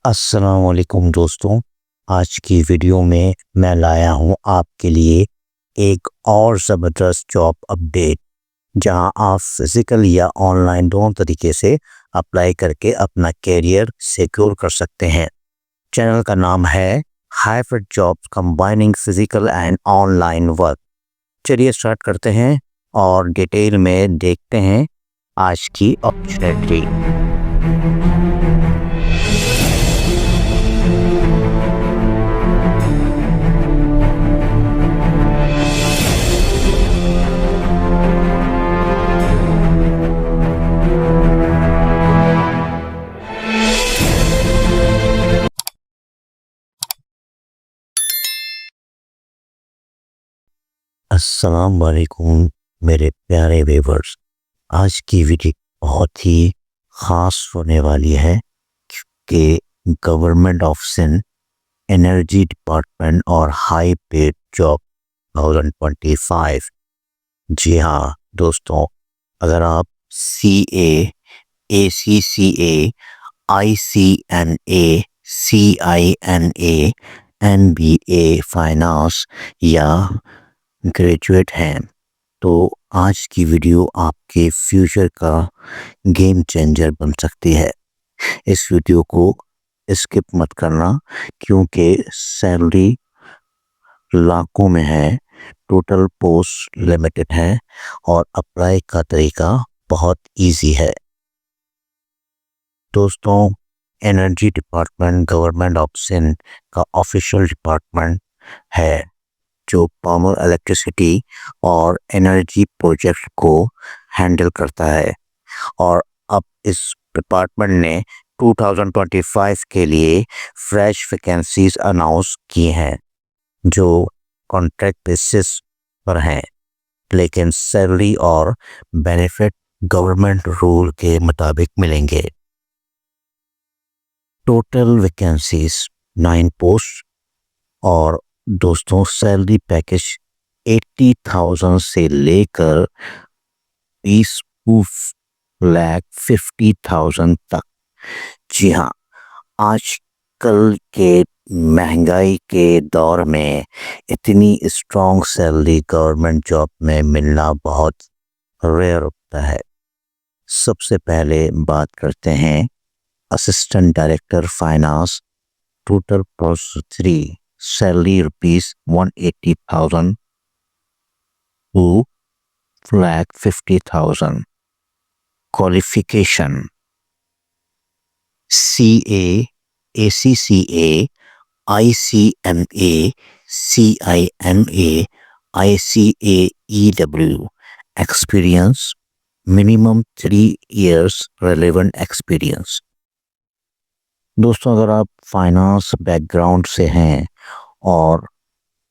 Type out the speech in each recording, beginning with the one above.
अस्सलाम वालेकुम दोस्तों। आज की वीडियो में मैं लाया हूँ आपके लिए एक और ज़बरदस्त जॉब अपडेट, जहां आप फिज़िकल या ऑनलाइन दोनों तरीके से अप्लाई करके अपना करियर सिक्योर कर सकते हैं। चैनल का नाम है hybrid jobs combining physical and online work. चलिए स्टार्ट करते हैं और डिटेल में देखते हैं आज की अपॉर्चुनिटी। अस्सलाम वालेकुम मेरे प्यारे व्यूअर्स। आज की वीडियो बहुत ही ख़ास होने वाली है कि government of Sindh energy department और हाई पेड जॉब 2025। जी हाँ दोस्तों, अगर आप CA, ACCA, ICNA, CINA, MBA finance या ग्रेजुएट हैं तो आज की वीडियो आपके फ्यूचर का गेम चेंजर बन सकती है। इस वीडियो को स्किप मत करना क्योंकि सैलरी लाखों में है, टोटल पोस्ट लिमिटेड है और अप्लाई का तरीका बहुत इजी है। दोस्तों, energy department government of Sindh का ऑफिशियल डिपार्टमेंट है जो पावर, इलेक्ट्रिसिटी और एनर्जी प्रोजेक्ट को हैंडल करता है। और अब इस डिपार्टमेंट ने 2025 के लिए फ्रेश वैकेंसीज अनाउंस की हैं जो कॉन्ट्रैक्ट बेसिस पर हैं, लेकिन सैलरी और बेनिफिट गवर्नमेंट रूल के मुताबिक मिलेंगे। टोटल वैकेंसीज 9 पोस्ट और दोस्तों सैलरी पैकेज 80,000 से लेकर 20,50,000 तक। जी हाँ, आजकल के महंगाई के दौर में इतनी स्ट्रॉन्ग सैलरी गवर्नमेंट जॉब में मिलना बहुत रेयर होता है। सबसे पहले बात करते हैं assistant director finance, total post 3, salary ₹180,000 to 50,000. Qualification CA, ACCA, ICMA, CIMA, ICAEW. Experience minimum 3 years relevant experience. दोस्तों, अगर आप फाइनेंस बैकग्राउंड से हैं और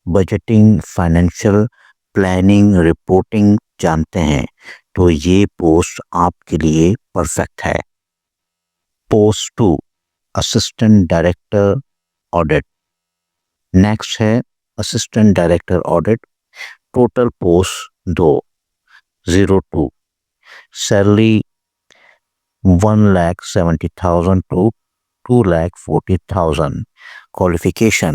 बजटिंग, फाइनेंशियल प्लानिंग, रिपोर्टिंग जानते हैं तो ये पोस्ट आपके लिए परफेक्ट है। Post 2, assistant director audit. Next है assistant director audit, total post 202, salary 1,70,000 to 2,40,000. Qualification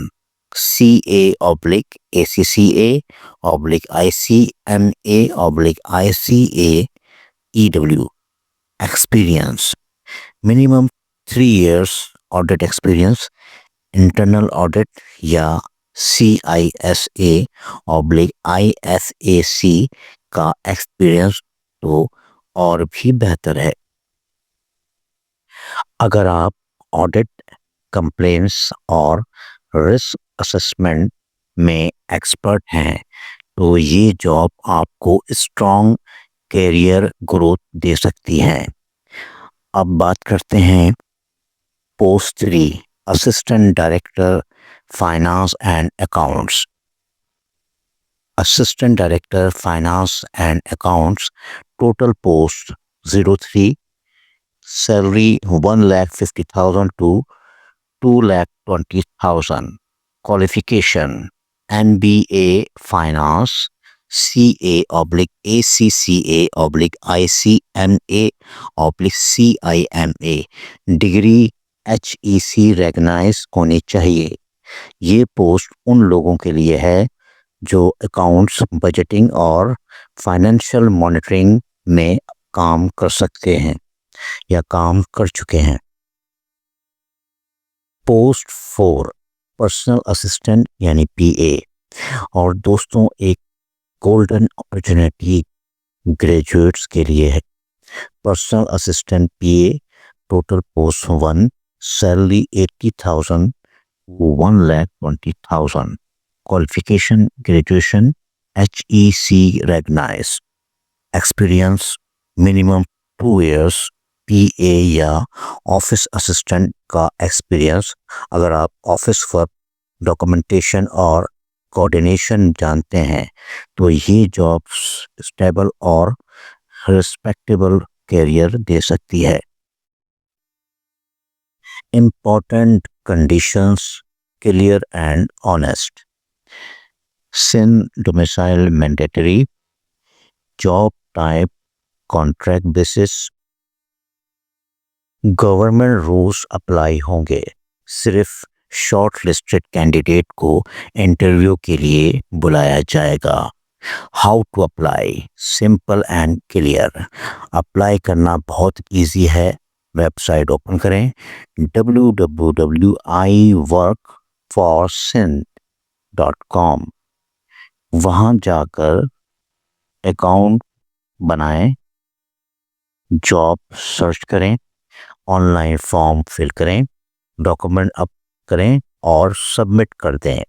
CA/ACCA/ICMA/ICAEW. Experience minimum 3 years audit experience, internal audit या CISA/IFAC का एक्सपीरियंस तो और भी बेहतर है। अगर आप ऑडिट, कंप्लेंट्स और रिस्क असेसमेंट में एक्सपर्ट हैं तो ये जॉब आपको स्ट्रॉन्ग कैरियर ग्रोथ दे सकती है। अब बात करते हैं post 3, assistant director finance and accounts. Assistant director finance and accounts, total post 03, salary 1,50,000 to 2,20,000. Qualification MBA Finance, CA/ACCA/ICMA/CIMA, degree HEC recognise होनी चाहिए। ये पोस्ट उन लोगों के लिए है जो अकाउंट्स, बजटिंग और फाइनेंशियल मॉनिटरिंग में काम कर सकते हैं या काम कर चुके हैं। पोस्ट 4 पर्सनल असिस्टेंट यानी PA। और दोस्तों, एक गोल्डन अपॉर्चुनिटी ग्रेजुएट्स के लिए है। Personal assistant PA, total post 1, salary 80,000 to 1,20,000, qualification graduation, HEC recognized, experience minimum 2 years, PA या ऑफिस असिस्टेंट का एक्सपीरियंस। अगर आप ऑफिस वर्क, डॉक्यूमेंटेशन और कोऑर्डिनेशन जानते हैं तो ये जॉब्स स्टेबल और रिस्पेक्टेबल कैरियर दे सकती है। Important conditions, clear and honest, Sindh domicile mandatory, job type contract basis, government rules apply होंगे। सिर्फ शॉर्ट लिस्टेड कैंडिडेट को इंटरव्यू के लिए बुलाया जाएगा। How to apply, simple and clear. Apply करना बहुत इजी है। वेबसाइट ओपन करें www.iworkforsin.com। वहाँ जाकर अकाउंट बनाएं, जॉब सर्च करें, ऑनलाइन फॉर्म फिल करें, डॉक्यूमेंट अप करें और सबमिट कर दें।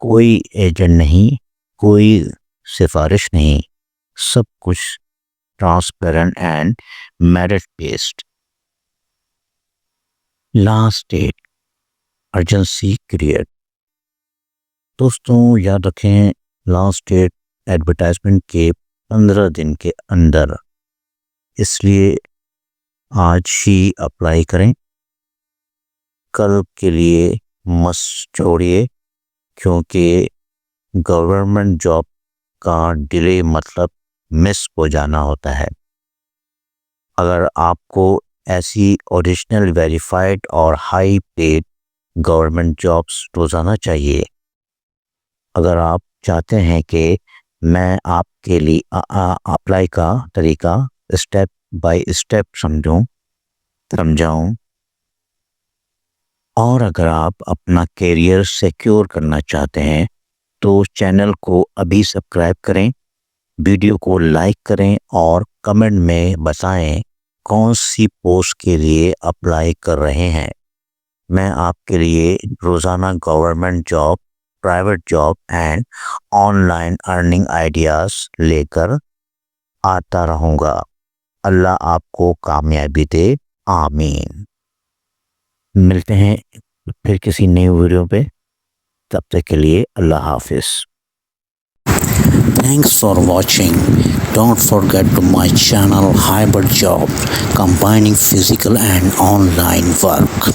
कोई एजेंट नहीं, कोई सिफारिश नहीं, सब कुछ transparent and merit based. Last date urgency create. दोस्तों याद रखें, लास्ट डेट एडवर्टाइजमेंट के 15 दिन के अंदर, इसलिए आज ही अप्लाई करें। कल के लिए मत छोड़िए, क्योंकि गवर्नमेंट जॉब का डिले मतलब मिस हो जाना होता है। अगर आपको ऐसी ओरिजिनल, वेरीफाइड और हाई पेड गवर्नमेंट जॉब्स रोज़ाना चाहिए, अगर आप चाहते हैं कि मैं आपके लिए अप्लाई का तरीका स्टेप बाय स्टेप समझाऊं, और अगर आप अपना कैरियर सिक्योर करना चाहते हैं तो चैनल को अभी सब्सक्राइब करें, वीडियो को लाइक करें और कमेंट में बताएं कौन सी पोस्ट के लिए अप्लाई कर रहे हैं। मैं आपके लिए रोज़ाना government job, private job and online earning ideas लेकर आता रहूँगा। अल्लाह आपको कामयाबी दे, आमीन। मिलते हैं फिर किसी नई वीडियो पे, तब तक के लिए अल्लाह हाफिज़। Thanks for watching. Don't forget to my channel Hybrid Job, combining physical and online work.